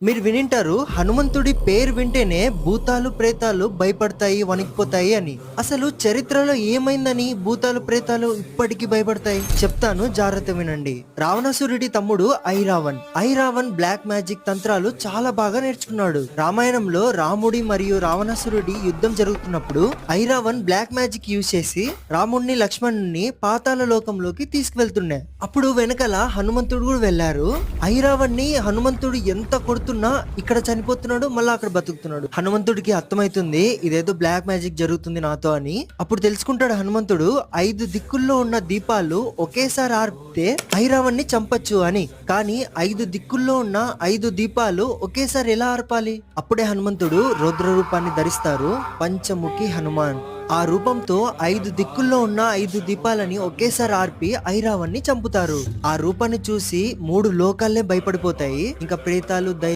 మీరు వినింటారు హనుమంతుడి పేరు వింటేనే భూతాలు ప్రేతాలు భయపడతాయి వణికిపోతాయి అని. అసలు చరిత్రలో ఏమైందని భూతాలు ప్రేతాలు ఇప్పటికీ భయపడతాయి చెప్తాను, జాగ్రత్త వినండి. రావణాసురుడి తమ్ముడు ఐరావణ్ బ్లాక్ మ్యాజిక్ తంత్రాలు చాలా బాగా నేర్చుకున్నాడు. రామాయణంలో రాముడి మరియు రావణాసురుడి యుద్ధం జరుగుతున్నప్పుడు ఐరావణ్ బ్లాక్ మ్యాజిక్ యూజ్ చేసి రాముడిని లక్ష్మణుని పాతాళ లోకంలోకి తీసుకువెళ్తుండే. అప్పుడు వెనకాల హనుమంతుడు కూడా వెళ్లారు. ఐరావణ్ణి హనుమంతుడు ఎంత కొడుతున్నా ఇక్కడ చనిపోతున్నాడు, మళ్ళీ అక్కడ బతుకుతున్నాడు. హనుమంతుడికి అర్థమైతుంది ఇదేదో బ్లాక్ మ్యాజిక్ జరుగుతుంది నాతో అని. అప్పుడు తెలుసుకుంటాడు హనుమంతుడు 5 దిక్కుల్లో ఉన్న దీపాలు ఒకేసారి ఆర్పితే ఐరావణ్ణి చంపచ్చు అని. కానీ 5 దిక్కుల్లో ఉన్న 5 దీపాలు ఒకేసారి ఎలా ఆర్పాలి? అప్పుడే హనుమంతుడు రౌద్ర రూపాన్ని ధరిస్తారు, పంచముఖి హనుమాన్. ఆ రూపంతో 5 దిక్కుల్లో ఉన్న 5 దీపాలని ఒకేసారి ఆర్పి ఐరావణ్ణి చంపుతారు. ఆ రూపాన్ని చూసి 3 లోకాలే భయపడిపోతాయి. ఇంకా ప్రేతాలు